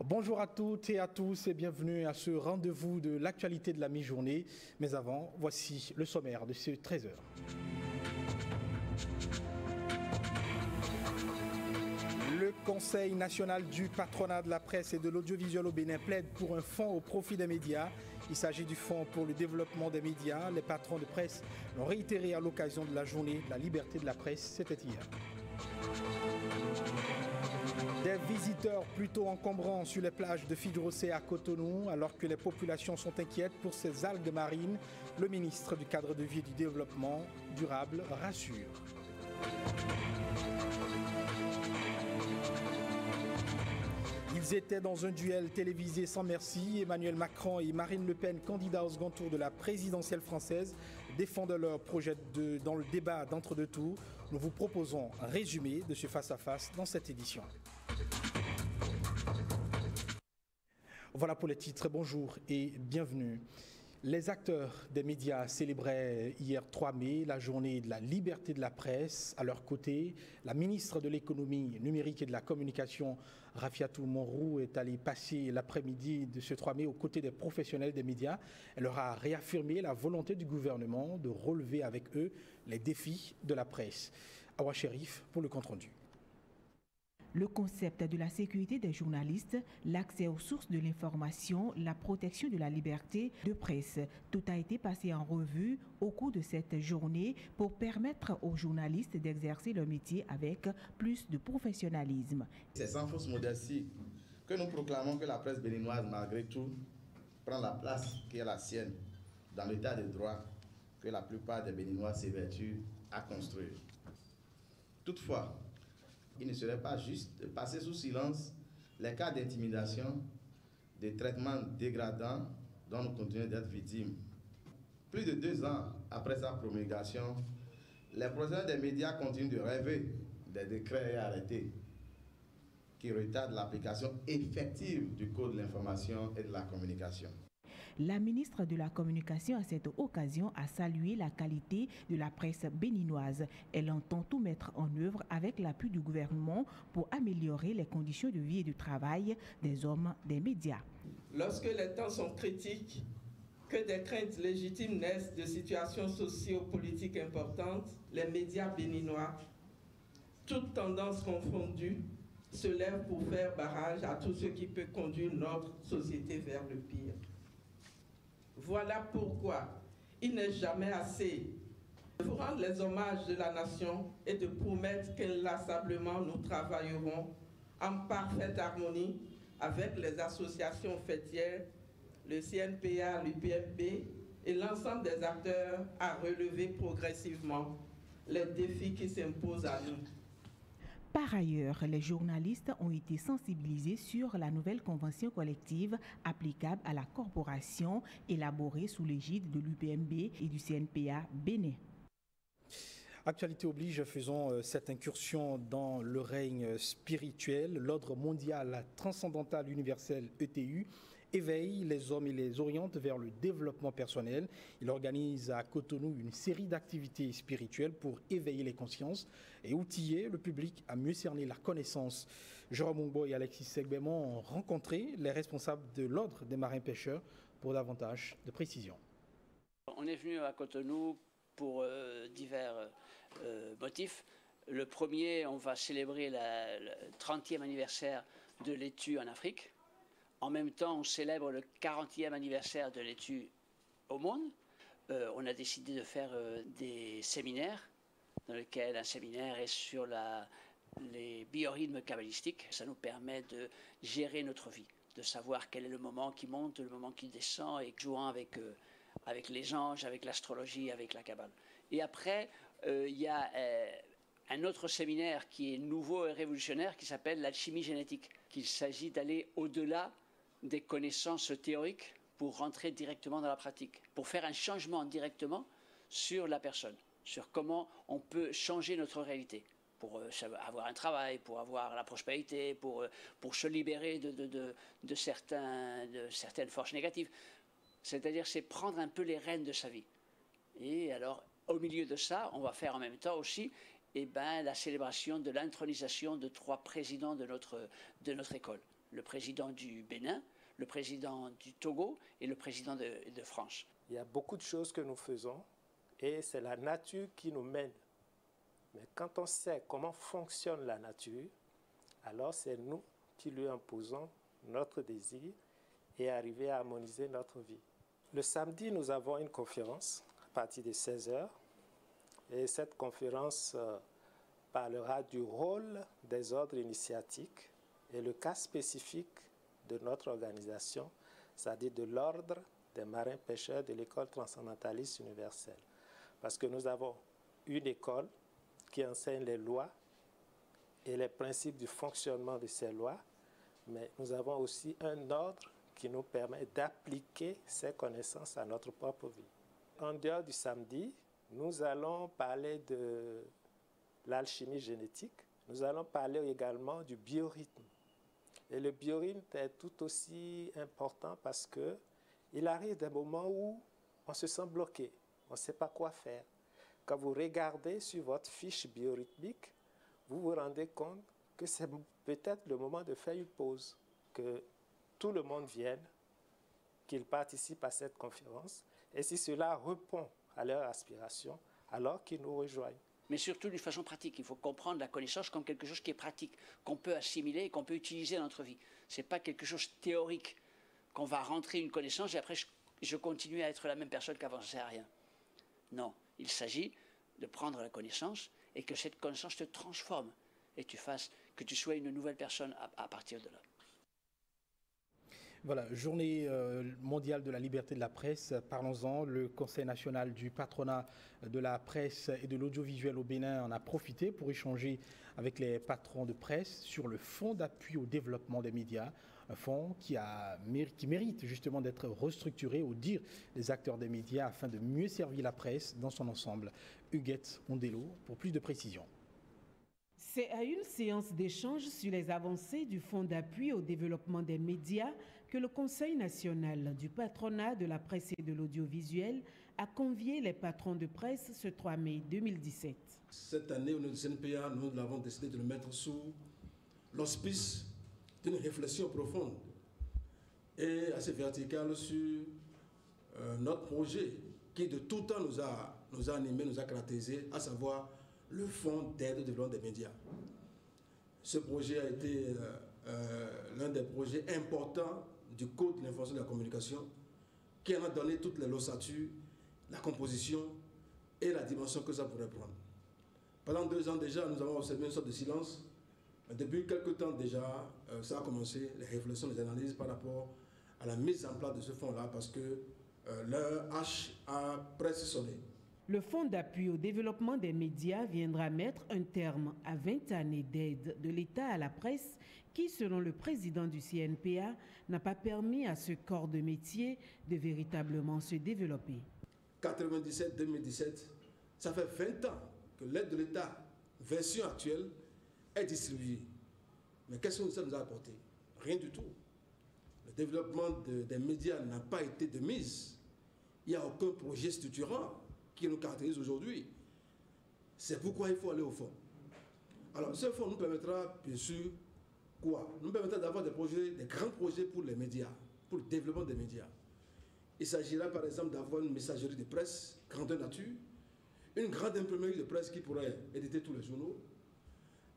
Bonjour à toutes et à tous et bienvenue à ce rendez-vous de l'actualité de la mi-journée. Mais avant, voici le sommaire de ce 13h. Le Conseil national du patronat de la presse et de l'audiovisuel au Bénin plaide pour un fonds au profit des médias. Il s'agit du fonds pour le développement des médias. Les patrons de presse l'ont réitéré à l'occasion de la journée de la liberté de la presse. C'était hier. Des visiteurs plutôt encombrants sur les plages de Fidjrosé à Cotonou, alors que les populations sont inquiètes pour ces algues marines. Le ministre du Cadre de vie et du Développement durable rassure. Ils étaient dans un duel télévisé sans merci. Emmanuel Macron et Marine Le Pen, candidats au second tour de la présidentielle française, défendent leur projet dans le débat d'entre-deux tours. Nous vous proposons un résumé de ce face-à-face dans cette édition. Voilà pour les titres. Bonjour et bienvenue. Les acteurs des médias célébraient hier 3 mai la journée de la liberté de la presse. À leur côté, la ministre de l'économie numérique et de la communication, Rafiatou Monroe, est allée passer l'après-midi de ce 3 mai aux côtés des professionnels des médias. Elle leur a réaffirmé la volonté du gouvernement de relever avec eux les défis de la presse. Awa Sherif pour le compte-rendu. Le concept de la sécurité des journalistes, l'accès aux sources de l'information, la protection de la liberté de presse, tout a été passé en revue au cours de cette journée pour permettre aux journalistes d'exercer leur métier avec plus de professionnalisme. C'est sans fausse modestie que nous proclamons que la presse béninoise, malgré tout, prend la place qui est la sienne dans l'état de droit que la plupart des Béninois s'évertuent à construire. Toutefois, il ne serait pas juste de passer sous silence les cas d'intimidation, de traitements dégradants dont nous continuons d'être victimes. Plus de 2 ans après sa promulgation, les professionnels des médias continuent de rêver des décrets et arrêtés qui retardent l'application effective du Code de l'information et de la communication. La ministre de la Communication, à cette occasion, a salué la qualité de la presse béninoise. Elle entend tout mettre en œuvre avec l'appui du gouvernement pour améliorer les conditions de vie et de travail des hommes des médias. Lorsque les temps sont critiques, que des craintes légitimes naissent de situations socio-politiques importantes, les médias béninois, toutes tendances confondues, se lèvent pour faire barrage à tout ce qui peut conduire notre société vers le pire. Voilà pourquoi il n'est jamais assez de vous rendre les hommages de la nation et de promettre qu'inlassablement nous travaillerons en parfaite harmonie avec les associations fêtières, le CNPA, l'UPMB et l'ensemble des acteurs à relever progressivement les défis qui s'imposent à nous. Par ailleurs, les journalistes ont été sensibilisés sur la nouvelle convention collective applicable à la corporation élaborée sous l'égide de l'UPMB et du CNPA Bénin. Actualité oblige, faisons cette incursion dans le règne spirituel. L'Ordre mondial transcendantal universel ETU éveille les hommes et les oriente vers le développement personnel. Il organise à Cotonou une série d'activités spirituelles pour éveiller les consciences et outiller le public à mieux cerner la connaissance. Jérôme Mungbo et Alexis Segbemon ont rencontré les responsables de l'Ordre des marins-pêcheurs pour davantage de précisions. On est venu à Cotonou pour divers motifs. Le premier, on va célébrer le 30e anniversaire de l'ETU en Afrique. En même temps, on célèbre le 40e anniversaire de l'ETU au monde. On a décidé de faire des séminaires, dans lesquels un séminaire est sur les biorhythmes kabbalistiques. Ça nous permet de gérer notre vie, de savoir quel est le moment qui monte, le moment qui descend, et jouant avec les anges, avec l'astrologie, avec la Kabbale. Et après, il y a un autre séminaire qui est nouveau et révolutionnaire qui s'appelle l'alchimie génétique. Il s'agit d'aller au-delà des connaissances théoriques pour rentrer directement dans la pratique, pour faire un changement directement sur la personne, sur comment on peut changer notre réalité, pour avoir un travail, pour avoir la prospérité, pour se libérer de certaines forces négatives. C'est-à-dire, c'est prendre un peu les rênes de sa vie. Et alors, au milieu de ça, on va faire en même temps aussi la célébration de l'intronisation de 3 présidents de notre école. le président du Bénin, le président du Togo et le président de France. Il y a beaucoup de choses que nous faisons et c'est la nature qui nous mène. Mais quand on sait comment fonctionne la nature, alors c'est nous qui lui imposons notre désir et arriver à harmoniser notre vie. Le samedi, nous avons une conférence à partir de 16h et cette conférence parlera du rôle des ordres initiatiques et le cas spécifique de notre organisation, c'est-à-dire de l'ordre des marins-pêcheurs de l'école transcendentaliste universelle. Parce que nous avons une école qui enseigne les lois et les principes du fonctionnement de ces lois, mais nous avons aussi un ordre qui nous permet d'appliquer ces connaissances à notre propre vie. En dehors du samedi, nous allons parler de l'alchimie génétique. Nous allons parler également du biorhythme. Et le biorhythme est tout aussi important parce qu'il arrive des moments où on se sent bloqué, on ne sait pas quoi faire. Quand vous regardez sur votre fiche biorhythmique, vous vous rendez compte que c'est peut-être le moment de faire une pause, que tout le monde vienne, qu'il participe à cette conférence, et si cela répond à leur aspiration, alors qu'ils nous rejoignent. Mais surtout d'une façon pratique. Il faut comprendre la connaissance comme quelque chose qui est pratique, qu'on peut assimiler et qu'on peut utiliser dans notre vie. Ce n'est pas quelque chose de théorique, qu'on va rentrer une connaissance et après je continue à être la même personne qu'avant, ça ne sert à rien. Non, il s'agit de prendre la connaissance et que cette connaissance te transforme et que tu sois une nouvelle personne à partir de là. Voilà, journée mondiale de la liberté de la presse. Parlons-en. Le Conseil national du patronat de la presse et de l'audiovisuel au Bénin en a profité pour échanger avec les patrons de presse sur le fonds d'appui au développement des médias. Un fonds qui mérite justement d'être restructuré au dire des acteurs des médias afin de mieux servir la presse dans son ensemble. Huguette Ondelo pour plus de précisions. C'est à une séance d'échange sur les avancées du Fonds d'appui au développement des médias que le Conseil national du patronat de la presse et de l'audiovisuel a convié les patrons de presse ce 3 mai 2017. Cette année, au niveau du CNPA, nous avons décidé de le mettre sous l'auspice d'une réflexion profonde et assez verticale sur notre projet qui de tout temps nous a animés, nous a caractérisés, à savoir le Fonds d'aide au développement des médias. Ce projet a été l'un des projets importants du Code de l'information et de la communication qui en a donné toutes les ossatures, la composition et la dimension que ça pourrait prendre. Pendant 2 ans déjà, nous avons observé une sorte de silence. Depuis quelques temps déjà, ça a commencé, les réflexions, les analyses par rapport à la mise en place de ce fonds-là parce que leur hache a presque sonné. Le Fonds d'appui au développement des médias viendra mettre un terme à 20 années d'aide de l'État à la presse qui, selon le président du CNPA, n'a pas permis à ce corps de métier de véritablement se développer. 97-2017, ça fait 20 ans que l'aide de l'État, version actuelle, est distribuée. Mais qu'est-ce que ça nous a apporté? Rien du tout. Le développement des médias n'a pas été de mise. Il n'y a aucun projet structurant qui nous caractérise aujourd'hui. C'est pourquoi il faut aller au fond. Alors, ce fonds nous permettra, bien sûr, quoi? Nous permettra d'avoir des grands projets pour les médias, pour le développement des médias. Il s'agira, par exemple, d'avoir une messagerie de presse, grandeur nature, une grande imprimerie de presse qui pourrait éditer tous les journaux,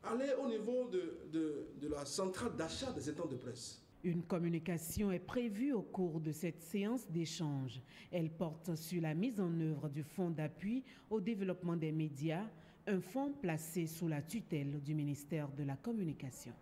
aller au niveau de la centrale d'achat des étangs de presse. Une communication est prévue au cours de cette séance d'échange. Elle porte sur la mise en œuvre du Fonds d'appui au développement des médias, un fonds placé sous la tutelle du ministère de la Communication.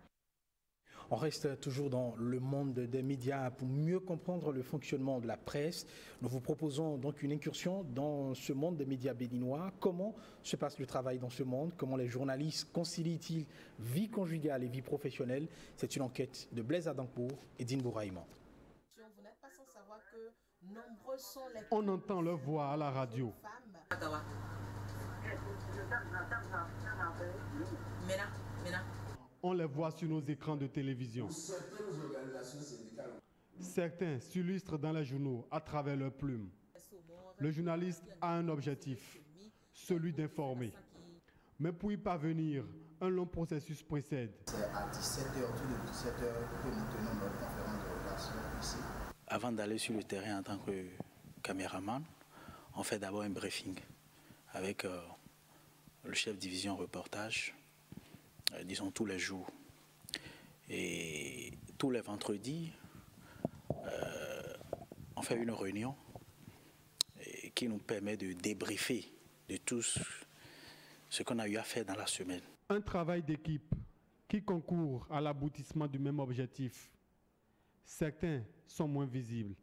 On reste toujours dans le monde des médias pour mieux comprendre le fonctionnement de la presse. Nous vous proposons donc une incursion dans ce monde des médias béninois. Comment se passe le travail dans ce monde? Comment les journalistes concilient-ils vie conjugale et vie professionnelle? C'est une enquête de Blaise Adampour et Dine Bouraïman. On entend leur voix à la radio. On les voit sur nos écrans de télévision. Certains s'illustrent dans les journaux à travers leurs plumes. Le journaliste a un objectif, celui d'informer. Mais pour y parvenir, un long processus précède. C'est à 17h, tous les 17h que nous tenons notre conférence de rédaction ici. Avant d'aller sur le terrain en tant que caméraman, on fait d'abord un briefing avec le chef division reportage, disons tous les jours. Et tous les vendredis, on fait une réunion qui nous permet de débriefer de tout ce qu'on a eu à faire dans la semaine. Un travail d'équipe qui concourt à l'aboutissement du même objectif. Certains sont moins visibles.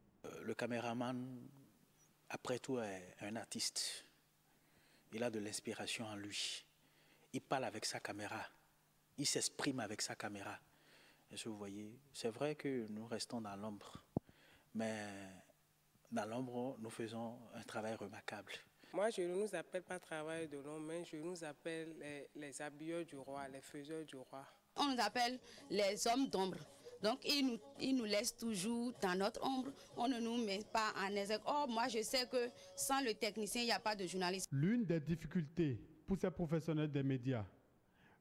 Le caméraman, après tout, est un artiste. Il a de l'inspiration en lui. Il parle avec sa caméra. Il s'exprime avec sa caméra. Est-ce que vous voyez? C'est vrai que nous restons dans l'ombre. Mais dans l'ombre, nous faisons un travail remarquable. Moi, je ne nous appelle pas travail de l'ombre, mais je nous appelle les habilleurs du roi, les faiseurs du roi. On nous appelle les hommes d'ombre. Donc, ils nous laissent toujours dans notre ombre. On ne nous met pas en exergue. Oh, moi, je sais que sans le technicien, il n'y a pas de journaliste. L'une des difficultés pour ces professionnels des médias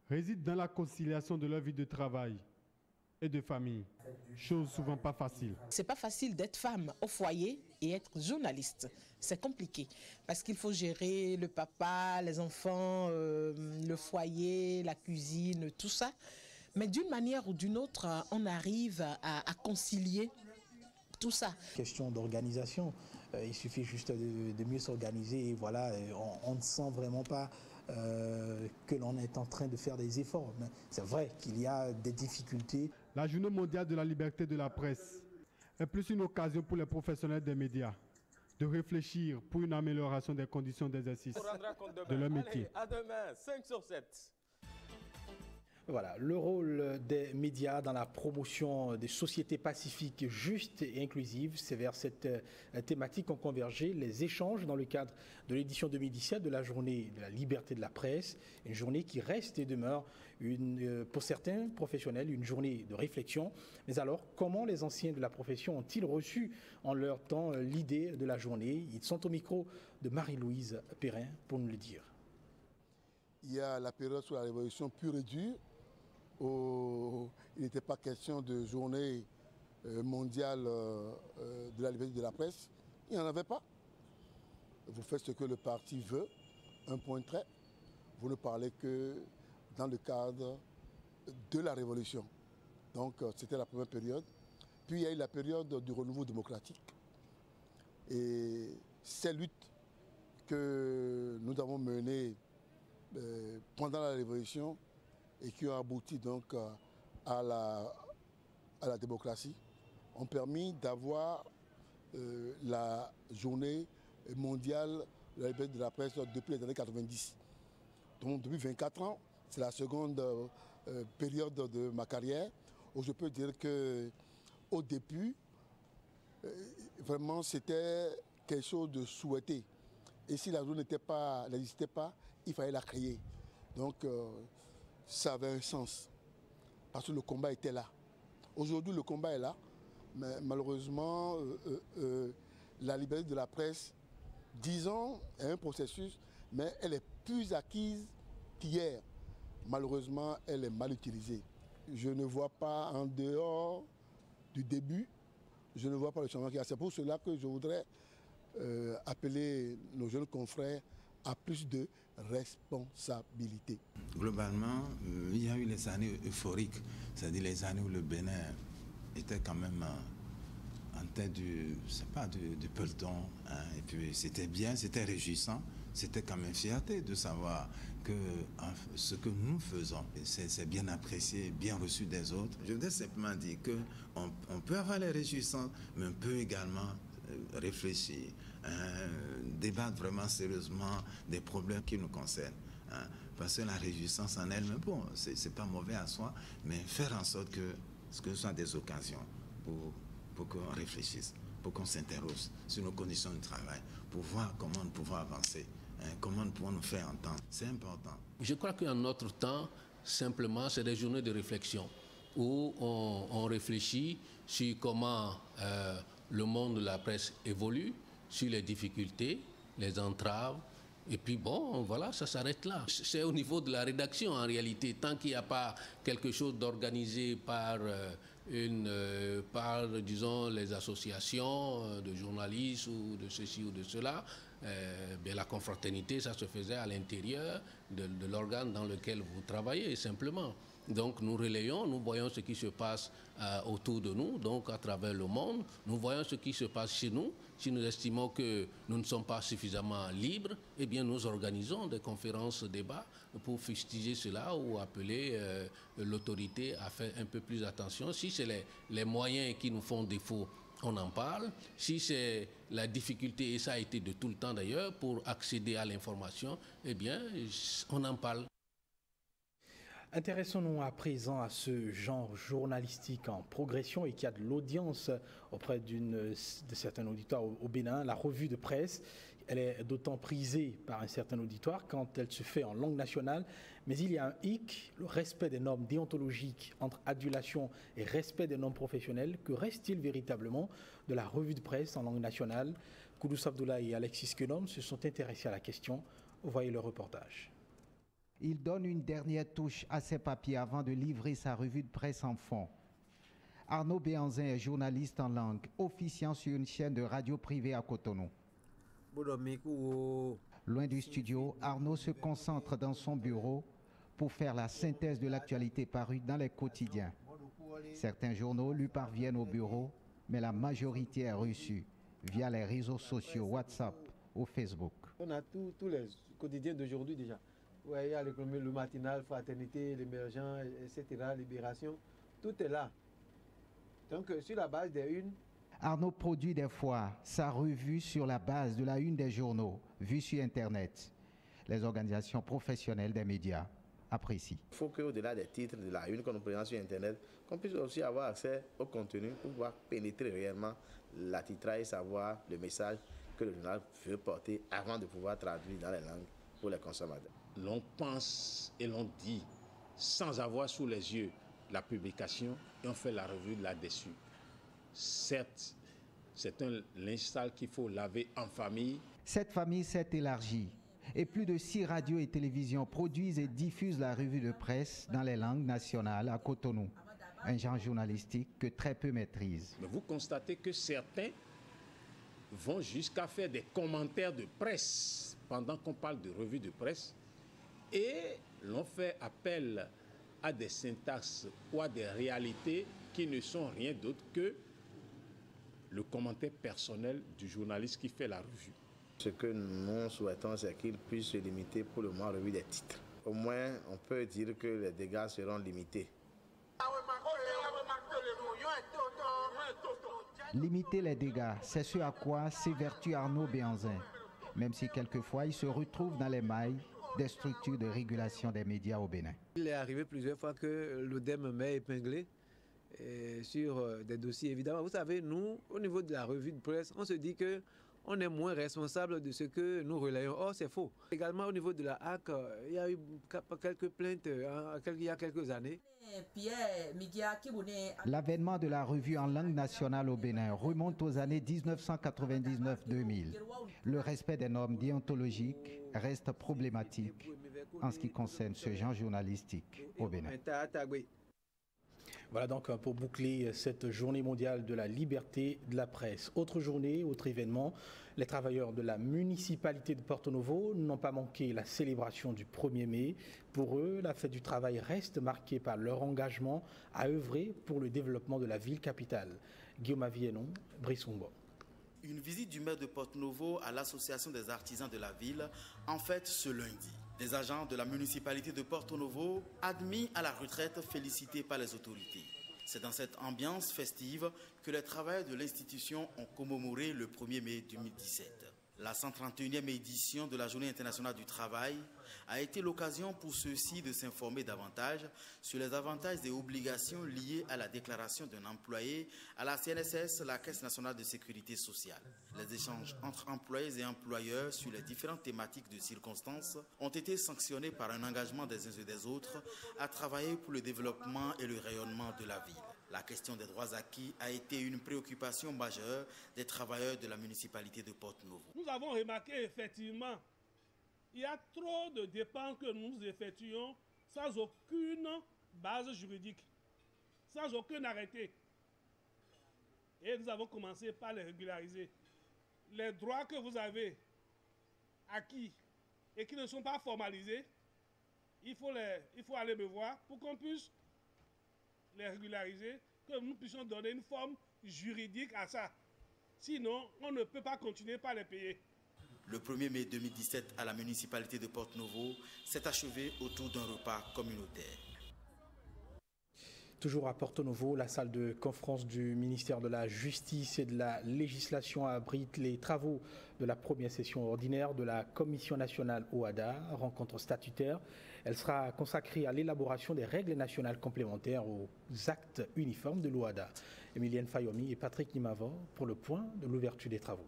réside dans la conciliation de leur vie de travail et de famille. Chose souvent pas facile. C'est pas facile d'être femme au foyer et être journaliste. C'est compliqué parce qu'il faut gérer le papa, les enfants, le foyer, la cuisine, tout ça. Mais d'une manière ou d'une autre, on arrive à concilier tout ça. Question d'organisation. Il suffit juste de mieux s'organiser et voilà, on ne sent vraiment pas que l'on est en train de faire des efforts. Mais c'est vrai qu'il y a des difficultés. La Journée mondiale de la liberté de la presse est plus une occasion pour les professionnels des médias de réfléchir pour une amélioration des conditions d'exercice de leur métier. Allez, à demain, 5/7. Voilà, le rôle des médias dans la promotion des sociétés pacifiques justes et inclusives, c'est vers cette thématique qu'ont convergé les échanges dans le cadre de l'édition 2017 de la journée de la liberté de la presse, une journée qui reste et demeure pour certains professionnels une journée de réflexion. Mais alors, comment les anciens de la profession ont-ils reçu en leur temps l'idée de la journée? Ils sont au micro de Marie-Louise Perrin pour nous le dire. Il y a la période sous la Révolution pure et dure, où il n'était pas question de journée mondiale de la liberté de la presse. Il n'y en avait pas. Vous faites ce que le parti veut, un point trait. Vous ne parlez que dans le cadre de la Révolution. Donc c'était la première période. Puis il y a eu la période du renouveau démocratique. Et ces luttes que nous avons menées pendant la Révolution et qui ont abouti donc à la démocratie, ont permis d'avoir la journée mondiale de la liberté de la presse depuis les années 90. Donc depuis 24 ans, c'est la seconde période de ma carrière où je peux dire qu'au début, vraiment c'était quelque chose de souhaité. Et si la journée n'existait pas, il fallait la créer. Donc ça avait un sens, parce que le combat était là. Aujourd'hui, le combat est là, mais malheureusement, la liberté de la presse, disons, est un processus, mais elle est plus acquise qu'hier. Malheureusement, elle est mal utilisée. Je ne vois pas en dehors du début, je ne vois pas le changement qu'il y a. C'est pour cela que je voudrais appeler nos jeunes confrères à plus de responsabilité. Globalement, il y a eu les années euphoriques, c'est-à-dire les années où le Bénin était quand même en tête du peloton, hein, et puis c'était bien, c'était réjouissant, c'était quand même fierté de savoir que ce que nous faisons, c'est bien apprécié, bien reçu des autres. Je voudrais simplement dire qu'on peut avoir les réjouissances, mais on peut également réfléchir, débattre vraiment sérieusement des problèmes qui nous concernent. Parce que la réjouissance en elle-même, bon, c'est pas mauvais à soi, mais faire en sorte que ce soit des occasions pour qu'on réfléchisse, pour qu'on s'interroge sur nos conditions de travail, pour voir comment nous pouvons avancer, comment nous pouvons nous faire entendre. C'est important. Je crois qu'en notre temps, simplement, c'est des journées de réflexion où on réfléchit sur comment le monde de la presse évolue, sur les difficultés, les entraves Et puis bon, voilà, ça s'arrête là. C'est au niveau de la rédaction en réalité. Tant qu'il n'y a pas quelque chose d'organisé par disons, les associations de journalistes ou de ceci ou de cela, bien, la confraternité, ça se faisait à l'intérieur de l'organe dans lequel vous travaillez, simplement. Donc nous relayons, nous voyons ce qui se passe autour de nous, donc à travers le monde. Nous voyons ce qui se passe chez nous. Si nous estimons que nous ne sommes pas suffisamment libres, eh bien nous organisons des conférences, débats pour fustiger cela ou appeler l'autorité à faire un peu plus attention. Si c'est les moyens qui nous font défaut, on en parle. Si c'est la difficulté, et ça a été de tout le temps d'ailleurs, pour accéder à l'information, eh bien on en parle. Intéressons-nous à présent à ce genre journalistique en progression et qui a de l'audience auprès de certains auditoires au Bénin, la revue de presse. Elle est d'autant prisée par un certain auditoire quand elle se fait en langue nationale, mais il y a un hic, le respect des normes déontologiques entre adulation et respect des normes professionnelles. Que reste-t-il véritablement de la revue de presse en langue nationale? Koudous Abdoulaye et Alexis Kenom se sont intéressés à la question. Voyez le reportage. Il donne une dernière touche à ses papiers avant de livrer sa revue de presse en fond. Arnaud Béanzin est journaliste en langue, officiant sur une chaîne de radio privée à Cotonou. Loin du studio, Arnaud se concentre dans son bureau pour faire la synthèse de l'actualité parue dans les quotidiens. Certains journaux lui parviennent au bureau, mais la majorité est reçue via les réseaux sociaux WhatsApp ou Facebook. On a tous les quotidiens d'aujourd'hui déjà. Ouais, il y a le matinal, Fraternité, l'Émergent, etc., Libération, tout est là. Donc, sur la base des unes. Arnaud produit des fois sa revue sur la base de la une des journaux, vue sur Internet. Les organisations professionnelles des médias apprécient. Il faut qu'au-delà des titres de la une que nous prenons sur Internet, qu'on puisse aussi avoir accès au contenu pour pouvoir pénétrer réellement la titraille et savoir le message que le journal veut porter avant de pouvoir traduire dans les langues pour les consommateurs. L'on pense et l'on dit sans avoir sous les yeux la publication et on fait la revue là-dessus. Certes, c'est un linge sale qu'il faut laver en famille. Cette famille s'est élargie et plus de 6 radios et télévisions produisent et diffusent la revue de presse dans les langues nationales à Cotonou. Un genre journalistique que très peu maîtrisent. Mais vous constatez que certains vont jusqu'à faire des commentaires de presse pendant qu'on parle de revue de presse. Et l'on fait appel à des syntaxes ou à des réalités qui ne sont rien d'autre que le commentaire personnel du journaliste qui fait la revue. Ce que nous souhaitons, c'est qu'il puisse se limiter pour le moment à la revue des titres. Au moins, on peut dire que les dégâts seront limités. Limiter les dégâts, c'est ce à quoi s'évertue Arnaud Béanzin, même si quelquefois il se retrouve dans les mailles des structures de régulation des médias au Bénin. Il est arrivé plusieurs fois que l'ODEM m'ait épinglé sur des dossiers. Évidemment, vous savez, nous, au niveau de la revue de presse, on se dit qu'on est moins responsable de ce que nous relayons. Or, c'est faux. Également, au niveau de la HAC, il y a eu quelques plaintes il y a quelques années. L'avènement de la revue en langue nationale au Bénin remonte aux années 1999-2000. Le respect des normes déontologiques reste problématique en ce qui concerne ce genre journalistique au Bénin. Voilà donc pour boucler cette journée mondiale de la liberté de la presse. Autre journée, autre événement, les travailleurs de la municipalité de Porto Novo n'ont pas manqué la célébration du 1er mai. Pour eux, la fête du travail reste marquée par leur engagement à œuvrer pour le développement de la ville capitale. Guillaume Avienon, Brissombo. Une visite du maire de Porto Novo à l'association des artisans de la ville en fête ce lundi. Des agents de la municipalité de Porto Novo admis à la retraite félicités par les autorités. C'est dans cette ambiance festive que les travailleurs de l'institution ont commémoré le 1er mai 2017. La 131e édition de la Journée internationale du travail a été l'occasion pour ceux-ci de s'informer davantage sur les avantages et obligations liées à la déclaration d'un employé à la CNSS, la Caisse nationale de sécurité sociale. Les échanges entre employés et employeurs sur les différentes thématiques de circonstances ont été sanctionnés par un engagement des uns et des autres à travailler pour le développement et le rayonnement de la ville. La question des droits acquis a été une préoccupation majeure des travailleurs de la municipalité de Porto Novo. Nous avons remarqué effectivement il y a trop de dépenses que nous effectuons sans aucune base juridique, sans aucun arrêté. Et nous avons commencé par les régulariser. Les droits que vous avez acquis et qui ne sont pas formalisés, il faut aller me voir pour qu'on puisse les régulariser, que nous puissions donner une forme juridique à ça. Sinon, on ne peut pas continuer par les payer. Le 1er mai 2017 à la municipalité de Porto-Novo s'est achevé autour d'un repas communautaire. Toujours à Porto-Novo, la salle de conférence du ministère de la Justice et de la Législation abrite les travaux de la première session ordinaire de la Commission nationale OHADA, rencontre statutaire. Elle sera consacrée à l'élaboration des règles nationales complémentaires aux actes uniformes de l'OHADA. Emilienne Fayomi et Patrick Nimavor pour le point de l'ouverture des travaux.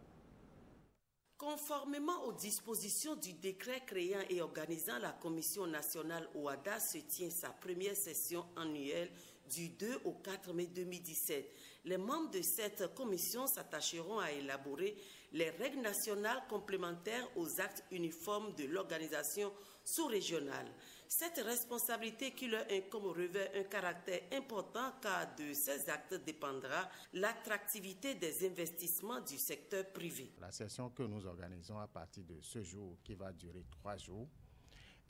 Conformément aux dispositions du décret créant et organisant la Commission nationale OHADA, se tient sa première session annuelle du 2 au 4 mai 2017. Les membres de cette commission s'attacheront à élaborer les règles nationales complémentaires aux actes uniformes de l'organisation sous-régionale. Cette responsabilité qui leur incombe revêt un caractère important car de ces actes dépendra l'attractivité des investissements du secteur privé. La session que nous organisons à partir de ce jour, qui va durer 3 jours,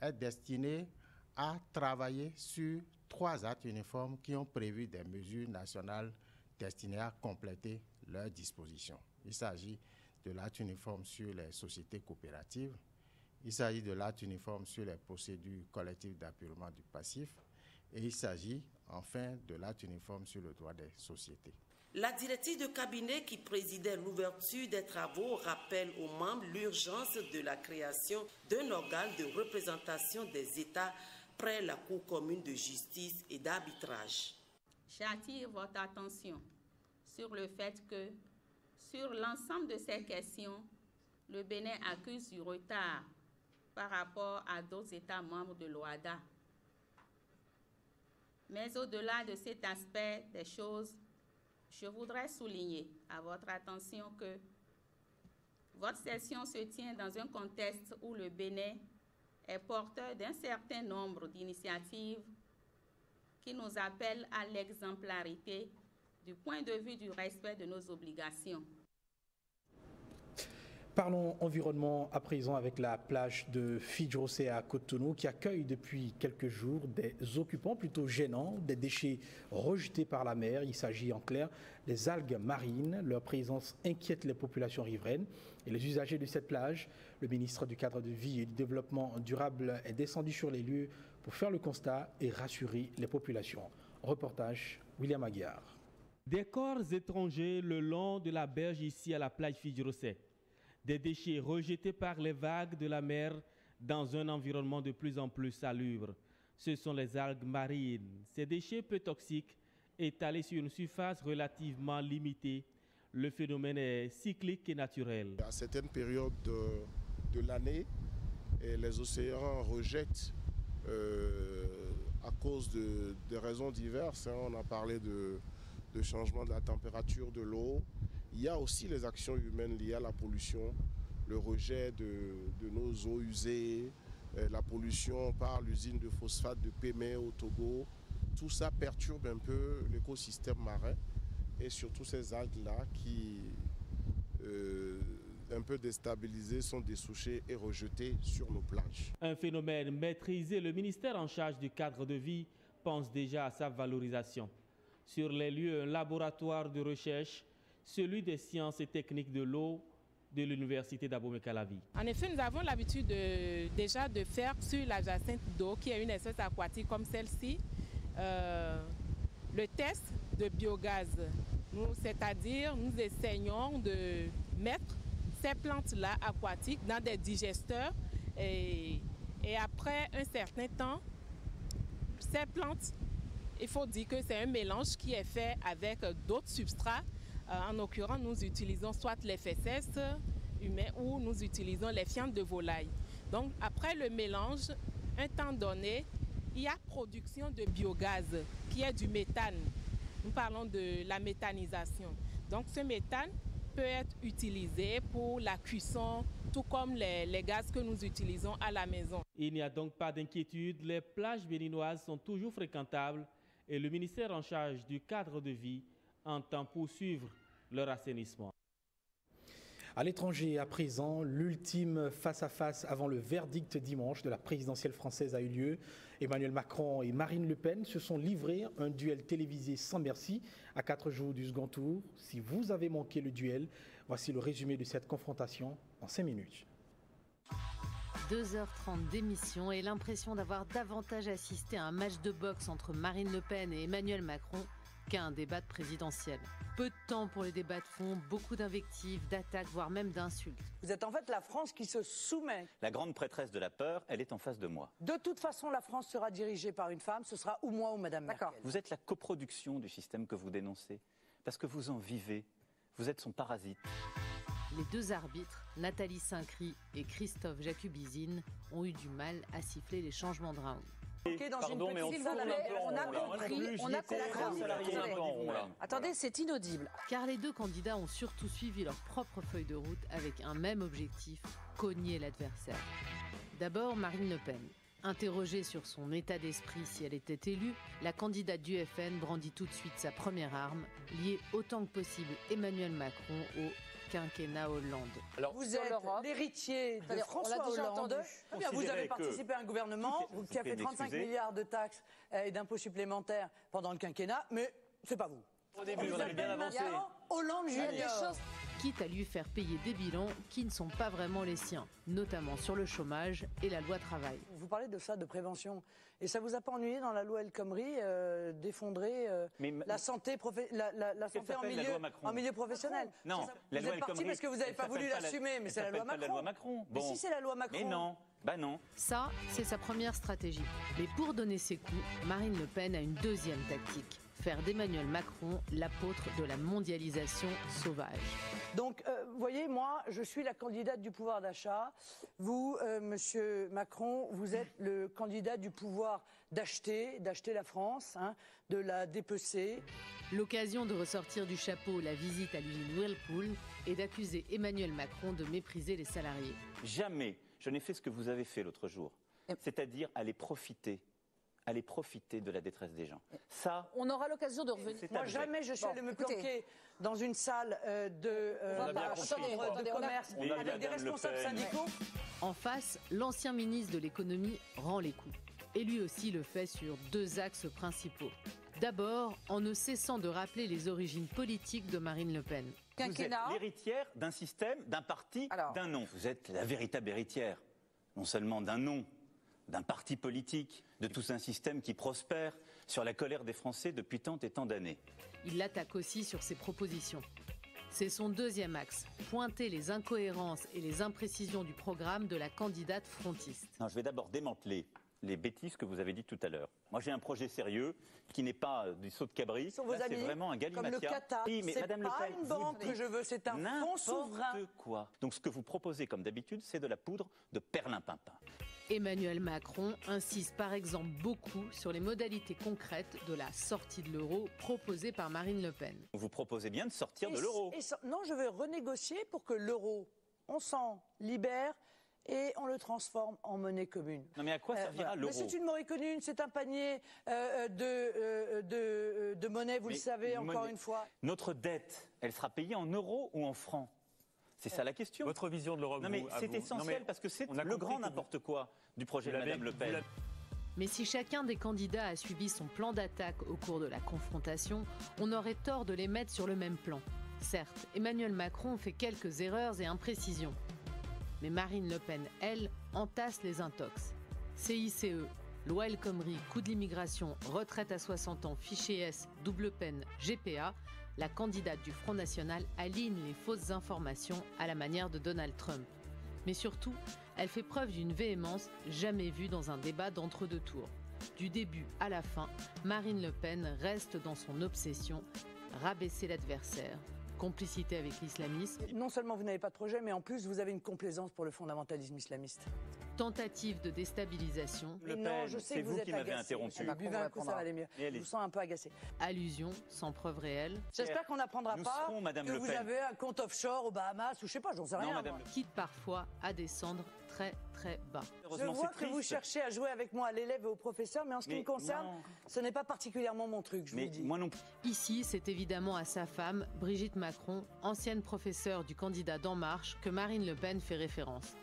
est destinée à travailler sur 3 actes uniformes qui ont prévu des mesures nationales destinées à compléter leurs dispositions. Il s'agit de l'acte uniforme sur les sociétés coopératives. Il s'agit de l'acte uniforme sur les procédures collectives d'apurement du passif et il s'agit enfin de l'acte uniforme sur le droit des sociétés. La directive de cabinet qui présidait l'ouverture des travaux rappelle aux membres l'urgence de la création d'un organe de représentation des États près la Cour commune de justice et d'arbitrage. J'attire votre attention sur le fait que, sur l'ensemble de ces questions, le Bénin accuse du retard par rapport à d'autres États membres de l'OHADA. Mais au-delà de cet aspect des choses, je voudrais souligner à votre attention que votre session se tient dans un contexte où le Bénin est porteur d'un certain nombre d'initiatives qui nous appellent à l'exemplarité du point de vue du respect de nos obligations. Parlons environnement à présent avec la plage de Fidjrosé à Cotonou qui accueille depuis quelques jours des occupants plutôt gênants, des déchets rejetés par la mer. Il s'agit en clair des algues marines. Leur présence inquiète les populations riveraines et les usagers de cette plage. Le ministre du Cadre de vie et du Développement durable est descendu sur les lieux pour faire le constat et rassurer les populations. Reportage William Aguiar. Des corps étrangers le long de la berge ici à la plage Fidjrosé. Des déchets rejetés par les vagues de la mer dans un environnement de plus en plus salubre. Ce sont les algues marines. Ces déchets peu toxiques étalés sur une surface relativement limitée. Le phénomène est cyclique et naturel. À certaines périodes de l'année, les océans rejettent à cause de raisons diverses. On a parlé de changement de la température de l'eau. Il y a aussi les actions humaines liées à la pollution, le rejet de nos eaux usées, la pollution par l'usine de phosphate de Pémé au Togo. Tout ça perturbe un peu l'écosystème marin et surtout ces algues-là qui, un peu déstabilisées, sont dessouchées et rejetées sur nos plages. Un phénomène maîtrisé, le ministère en charge du cadre de vie pense déjà à sa valorisation. Sur les lieux, un laboratoire de recherche, celui des sciences et techniques de l'eau de l'université d'Abomey-Calavi. En effet, nous avons l'habitude déjà de faire sur la jacinthe d'eau, qui est une espèce aquatique comme celle-ci, le test de biogaz. C'est-à-dire, nous essayons de mettre ces plantes-là aquatiques dans des digesteurs et après un certain temps, ces plantes, il faut dire que c'est un mélange qui est fait avec d'autres substrats. En l'occurrence, nous utilisons soit les fesses humains ou nous utilisons les fientes de volaille. Donc, après le mélange, un temps donné, il y a production de biogaz qui est du méthane. Nous parlons de la méthanisation. Donc, ce méthane peut être utilisé pour la cuisson, tout comme les gaz que nous utilisons à la maison. Il n'y a donc pas d'inquiétude, les plages béninoises sont toujours fréquentables et le ministère en charge du cadre de vie entend poursuivre leur assainissement. À l'étranger, à présent, l'ultime face-à-face avant le verdict dimanche de la présidentielle française a eu lieu. Emmanuel Macron et Marine Le Pen se sont livrés un duel télévisé sans merci à 4 jours du second tour. Si vous avez manqué le duel, voici le résumé de cette confrontation en 5 minutes. 2h30 d'émission et l'impression d'avoir davantage assisté à un match de boxe entre Marine Le Pen et Emmanuel Macron qu'à un débat de présidentiel. Peu de temps pour les débats de fond, beaucoup d'invectives, d'attaques, voire même d'insultes. Vous êtes en fait la France qui se soumet. La grande prêtresse de la peur, elle est en face de moi. De toute façon, la France sera dirigée par une femme, ce sera ou moi ou Madame Merkel. Vous êtes la coproduction du système que vous dénoncez, parce que vous en vivez, vous êtes son parasite. Les deux arbitres, Nathalie Saint-Cry et Christophe Jacubizine, ont eu du mal à siffler les changements de round. Pardon, mais on a compris. Attendez, c'est inaudible. Car les deux candidats ont surtout suivi leur propre feuille de route avec un même objectif, cogner l'adversaire. D'abord, Marine Le Pen. Interrogée sur son état d'esprit si elle était élue, la candidate du FN brandit tout de suite sa première arme, lier autant que possible Emmanuel Macron au quinquennat Hollande. Alors, vous êtes l'héritier de François Hollande. Vous avez participé à un gouvernement qui a fait 35 milliards de taxes et d'impôts supplémentaires pendant le quinquennat, mais c'est pas vous. Au début, on avait bien avancé. Hollande Junior. Quitte à lui faire payer des bilans qui ne sont pas vraiment les siens, notamment sur le chômage et la loi travail. Vous parlez de ça, de prévention, et ça vous a pas ennuyé dans la loi El Khomri d'effondrer la santé, la santé en milieu professionnel? Non, la loi El Khomri, parce que vous n'avez pas voulu l'assumer, mais c'est la loi Macron. Bon. Mais si c'est la loi Macron. Mais non. Bah non. Ça, c'est sa première stratégie. Mais pour donner ses coups, Marine Le Pen a une deuxième tactique. Faire d'Emmanuel Macron l'apôtre de la mondialisation sauvage. Donc, vous voyez, moi, je suis la candidate du pouvoir d'achat. Vous, monsieur Macron, vous êtes le candidat du pouvoir d'acheter la France, hein, de la dépecer. L'occasion de ressortir du chapeau la visite à l'usine Whirlpool et d'accuser Emmanuel Macron de mépriser les salariés. Jamais je n'ai fait ce que vous avez fait l'autre jour, c'est-à-dire aller profiter de la détresse des gens. Ça, on aura l'occasion de revenir. Moi, jamais je suis allé me planquer dans une salle de commerce avec des responsables syndicaux. En face, l'ancien ministre de l'économie rend les coups. Et lui aussi le fait sur deux axes principaux. D'abord, en ne cessant de rappeler les origines politiques de Marine Le Pen. Vous êtes l'héritière d'un système, d'un parti, d'un nom. Vous êtes la véritable héritière, non seulement d'un nom, d'un parti politique, de tout un système qui prospère sur la colère des Français depuis tant et tant d'années. Il l'attaque aussi sur ses propositions. C'est son deuxième axe, pointer les incohérences et les imprécisions du programme de la candidate frontiste. Non, je vais d'abord démanteler les bêtises que vous avez dites tout à l'heure. Moi, j'ai un projet sérieux qui n'est pas du saut de cabri. C'est vraiment un galimatia. Comme le Qatar, oui, mais c'est Madame Le pas Pen, une banque que je veux, c'est un fonds souverain. N'importe quoi. Donc, ce que vous proposez, comme d'habitude, c'est de la poudre de perlimpinpin. Emmanuel Macron insiste par exemple beaucoup sur les modalités concrètes de la sortie de l'euro proposée par Marine Le Pen. Vous proposez bien de sortir de l'euro. Non, je veux renégocier pour que l'euro, on s'en libère et on le transforme en monnaie commune. Non mais à quoi servira l'euro? C'est une monnaie commune, c'est un panier de monnaie, vous le savez, encore une fois. Notre dette, elle sera payée en euros ou en francs? C'est ça la question. Votre vision de l'Europe. Non mais c'est essentiel parce que c'est le grand n'importe quoi du projet de Madame Le Pen. Mais si chacun des candidats a suivi son plan d'attaque au cours de la confrontation, on aurait tort de les mettre sur le même plan. Certes, Emmanuel Macron fait quelques erreurs et imprécisions. Mais Marine Le Pen, elle, entasse les intox. CICE, loi El Khomri, coût de l'immigration, retraite à 60 ans, fichier S, double peine, GPA, la candidate du Front National aligne les fausses informations à la manière de Donald Trump. Mais surtout, elle fait preuve d'une véhémence jamais vue dans un débat d'entre-deux tours. Du début à la fin, Marine Le Pen reste dans son obsession, rabaisser l'adversaire, complicité avec l'islamisme. Non seulement vous n'avez pas de projet, mais en plus vous avez une complaisance pour le fondamentalisme islamiste. Tentative de déstabilisation. Le Pen, c'est vous qui m'avez interrompu. Buvez un coup, ça va aller mieux. Je vous sens un peu agacé. Allusion sans preuve réelle. J'espère qu'on n'apprendra pas que vous avez un compte offshore aux Bahamas ou je sais pas, j'en sais rien. Quitte parfois à descendre très très bas. Je vois que vous cherchez à jouer avec moi à l'élève et au professeur, mais en ce qui me concerne, ce n'est pas particulièrement mon truc, je vous le dis. Moi non. Ici, c'est évidemment à sa femme, Brigitte Macron, ancienne professeure du candidat d'En Marche, que Marine Le Pen fait référence.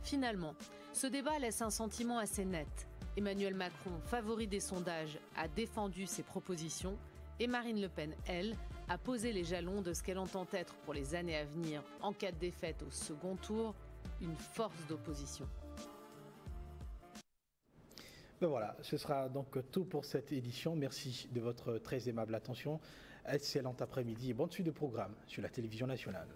Finalement, ce débat laisse un sentiment assez net. Emmanuel Macron, favori des sondages, a défendu ses propositions et Marine Le Pen, elle, a posé les jalons de ce qu'elle entend être pour les années à venir, en cas de défaite au second tour, une force d'opposition. Ben voilà, ce sera donc tout pour cette édition. Merci de votre très aimable attention. Excellent après-midi et bonne suite de programme sur la télévision nationale.